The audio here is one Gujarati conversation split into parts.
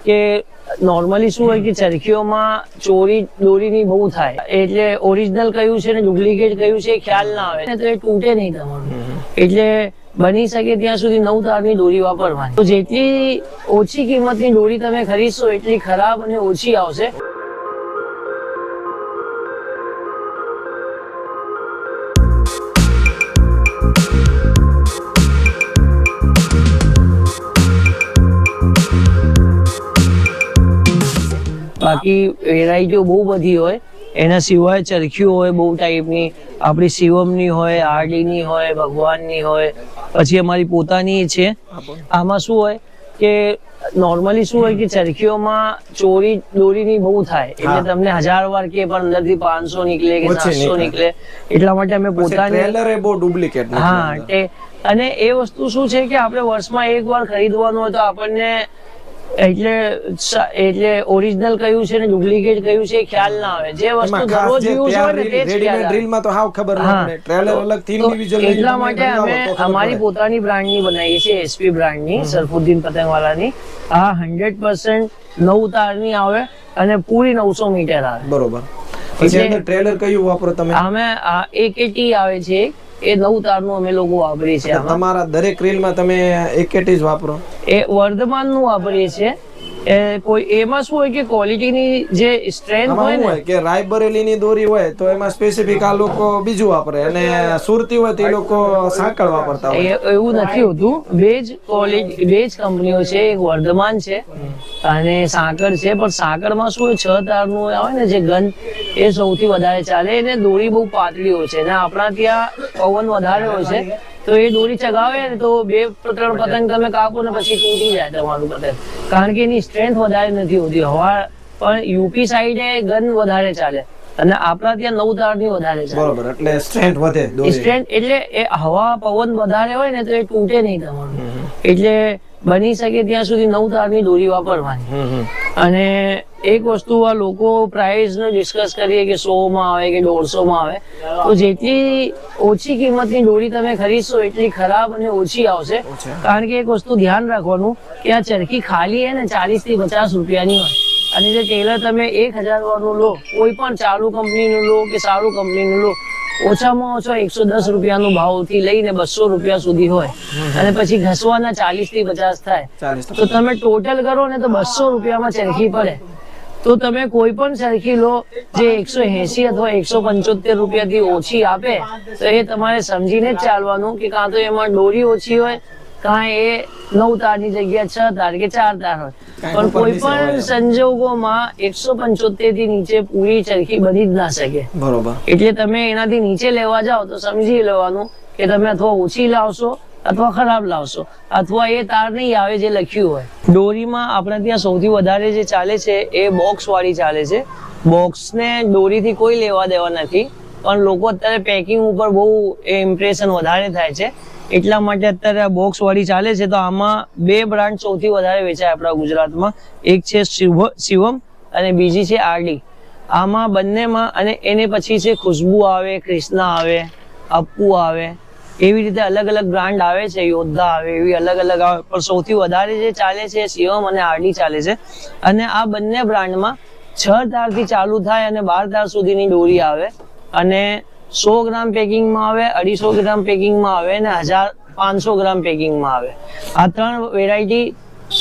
કે નોર્મલી શું હોય કે ચરખીઓમાં ચોરી દોરીની બહુ થાય, એટલે ઓરિજિનલ કયું છે ને ડુપ્લિકેટ કયું છે ખ્યાલ ના આવે તો એ તૂટે નહીં તમારું. એટલે બની શકે ત્યાં સુધી 9 તારની દોરી વાપરવાની. તો જેટલી ઓછી કિંમતની દોરી તમે ખરીદશો એટલી ખરાબ અને ઓછી આવશે. બાકી વેરાયટીઓ બહુ બધી હોય, એના સિવાય ચરખીઓ હોય બહુ ટાઈપની, આપણી શિવમની હોય, આરડીની હોય, ભગવાનની હોય, પછી અમારી પોતાની છે. આમાં શું હોય કે નોર્મલી શું હોય કે ચરખીઓમાં ચોરી દોરીની બહુ થાય, એટલે તમને 1000 વાર કે પણ અંદરથી 500 નીકળે કે 700 નીકળે. એટલા માટે અમે પોતાની બહુ ડુપ્લિકેટ. હા, અને એ વસ્તુ શું છે કે આપણે વર્ષમાં એક વાર ખરીદવાનું હોય તો આપણને એટલે ઓરિજિનલ કયું છે ને ડુપ્લિકેટ કયું છે ખ્યાલ ના આવે. જે વસ્તુ દરરોજ યુઝ હોય ને તે જ ખ્યાલ આવે. રીલમાં તો હાવ ખબર ન પડે. ટ્રેલર અલગથી ઇન્ડિવિડ્યુઅલ. એટલા માટે અમે અમારી પોતાની બ્રાન્ડની બનાવી છે, એસપી બ્રાન્ડની, સરફુદ્દીન પતંગવાલાની. આ 100% 9 તારની આવે અને પૂરી 900 મીટર આવે. બરોબર. પછી અંદર ટ્રેલર કયું વાપરો તમે? અમે AKT આવે છે, એ 9 તારનું અમે લોકો વાપરીએ છીએ. તમારા દરેક રીલમાં તમે AKT જ વાપરો? એ વર્ધમાનનું વાપરીએ છીએ. કોઈ એમાં શું હોય કે ક્વોલિટીની જે સ્ટ્રેન્થ હોય ને, કે રાયબરેલીની દોરી હોય તો એમાં સ્પેસિફિક આ લોકો બીજું વાપરે, અને સુરતી હોય તો એ લોકો સાંકળ વાપરતા હોય. એવું નથી હોતું. બે જ કંપનીઓ છે, એક વર્ધમાન છે અને સાંકળ છે. પણ સાંકળમાં શું હોય, 6 તારનું આવે ને જે ગન, એ સૌથી વધારે ચાલે. એને દોરી બહુ પાતળી હોય છે, અને આપણા ત્યાં પવન વધારે હોય છે તો એ દોરી ચગાવે ને તો 2-3 પતંગ તમે કાપો ને પછી તૂટી જાય તમારું પતંગ, કારણ કે એની સ્ટ્રેન્થ વધારે નથી હોતી. હવા પણ યુપી સાઈડે ગન વધારે ચાલે અને આપણા ત્યાં 9 તારની વધારે ચાલે. બરોબર. એટલે સ્ટ્રેન્થ વધે દોરી. સ્ટ્રેન્થ એટલે એ હવા પવન વધારે હોય ને તો એ તૂટે નહીં તમારું. એટલે બની શકે ત્યાં સુધી 9 તારની દોરી વાપરવાની. અને એક વસ્તુ આ લોકો પ્રાઇસ નો ડિસ્કસ કરીએ કે 100 માં આવે કે 150 માં આવે, તો જેટલી ઓછી કિંમતની દોરી તમે ખરીદશો એટલી ખરાબ અને ઓછી આવશે. કારણ કે એક વસ્તુ ધ્યાન રાખવાનું કે આ ચરખી ખાલી હે ને 40 થી 50 રૂપિયાની હોય, અને જે ટેલર તમે 1000 વાળું લો, કોઈ પણ ચાલુ કંપનીનું લો કે સારું કંપનીનું લો, ઓછામાં ઓછો 110 રૂપિયાનું ભાવથી લઈને 200 રૂપિયા સુધી હોય, અને પછી ઘસવાના 40 થી 50 થાય. તો તમે ટોટલ કરો ને તો 200 રૂપિયામાં ચરખી પડે. તો તમે કોઈ પણ ચરખી લો જે 180 અથવા 175 રૂપિયાથી ઓછી આપે તો એ તમારે સમજીને જ ચાલવાનું કે કાં તો એમાં દોરી ઓછી હોય, કાં એ 9 તારની જગ્યા 6 તાર કે 4 તાર હોય. પણ કોઈ પણ સંજોગોમાં 175 થી નીચે પૂરી ચરખી બની જ ના શકે. બરોબર. એટલે તમે એનાથી નીચે લેવા જાઓ તો સમજી લેવાનું કે તમે અથવા ઓછી લાવશો અથવા ખરાબ લાવશો, અથવા એ તાર નહીં આવે જે લખ્યું હોય. દોરીમાં આપણે ત્યાં સૌથી વધારે જે ચાલે છે એ બોક્સ વાળી ચાલે છે. બોક્સ ને દોરીથી કોઈ લેવા દેવા નથી, પણ લોકો અત્યારે પેકિંગ ઉપર બહુ ઇમ્પ્રેશન વધારે થાય છે, એટલા માટે અત્યારે આ બોક્સ વાળી ચાલે છે. તો આમાં 2 બ્રાન્ડ સૌથી વધારે વેચાય આપણા ગુજરાતમાં. એક છે શિવમ અને બીજી છે આરડી. આમાં બંનેમાં, અને એને પછી છે ખુશ્બુ આવે, ક્રિષ્ના આવે, અપ્પુ આવે, એવી રીતે અલગ અલગ બ્રાન્ડ આવે છે, યોદ્ધા આવે, એવી અલગ અલગ આવે. પણ સૌથી વધારે જે ચાલે છે શિવમ અને આરડી ચાલે છે. અને આ બંને બ્રાન્ડમાં 6 તારથી ચાલુ થાય અને 12 તાર સુધીની દોરી આવે, અને 100 ગ્રામ પેકિંગમાં આવે, 250 ગ્રામ પેકિંગમાં આવે અને 1500 ગ્રામ પેકિંગમાં આવે. આ 3 વેરાયટી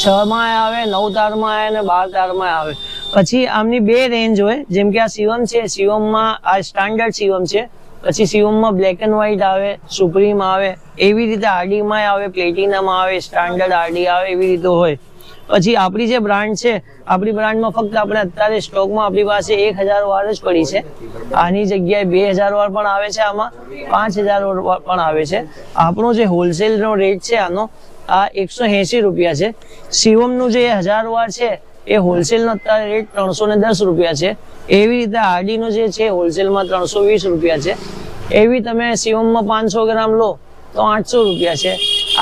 6 માં આવે, 9 તારમાં આવે અને 12 તારમાં આવે. પછી આમની 2 રેન્જ હોય, જેમ કે આ શિવમ છે, શિવમમાં આ સ્ટાન્ડર્ડ શિવમ છે, પછી શિવમમાં બ્લેક એન્ડ વ્હાઈટ આવે, સુપ્રીમ આવે, એવી રીતે આરડીમાં આવે, પ્લેટિનમ આવે, સ્ટાન્ડર્ડ આરડી આવે, એવી રીતે હોય. પછી આપણી જે બ્રાન્ડ છે, આપણી બ્રાન્ડમાં ફક્ત આપણે અત્યારે સ્ટોકમાં આપણી પાસે 1000 વાર જ પડી છે. આની જગ્યાએ 2000 વાર પણ આવે છે, આમાં 5000 વાર પણ આવે છે. આપણો જે હોલસેલનો રેટ છે આનો આ 180 રૂપિયા છે. શિવમનું જે 1000 વાર છે એ હોલસેલનો અત્યારે રેટ 310 રૂપિયા છે. એવી રીતે આરડીનો જે છે હોલસેલમાં 320 રૂપિયા છે. એવી તમે શિવમમાં 500 ગ્રામ લો તો 800 રૂપિયા છે,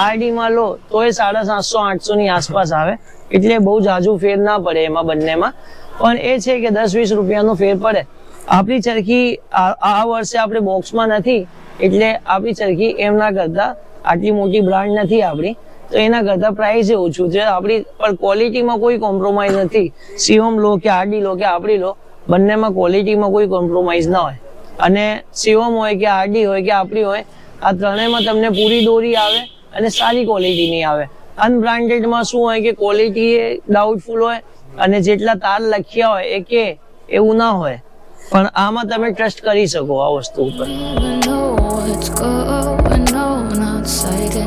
આરડીમાં લો તો એ 750-800 ની આસપાસ આવે. એટલે બહુ જાજુ ફેર ના પડે એમાં બંનેમાં, પણ એ છે કે 10-20 રૂપિયાનો ફેર પડે. આપણી ચરખી આ વર્ષે આપણે બોક્સમાં નથી, એટલે આપણી ચરખી એમ ના કરતા, આટલી મોટી બ્રાન્ડ નથી આપણી, તો એના કરતાં પ્રાઇસ ઓછું છે આપણી પણ ક્વોલિટીમાં કોઈ કોમ્પ્રોમાઇઝ નથી. શિવમ લો કે આરડી લો કે આપણી લો, બંનેમાં ક્વોલિટીમાં કોઈ કોમ્પ્રોમાઇઝ ના હોય. અને શિવમ હોય કે આરડી હોય કે આપણી હોય, આ ત્રણેયમાં તમને પૂરી દોરી આવે અને સારી ક્વોલિટીની આવે. અનબ્રાન્ડેડમાં શું હોય કે ક્વોલિટી એ ડાઉટફુલ હોય અને જેટલા તાર લખ્યા હોય એ કે એવું ના હોય. પણ આમાં તમે ટ્રસ્ટ કરી શકો આ વસ્તુ ઉપર. Never know what's going on outside.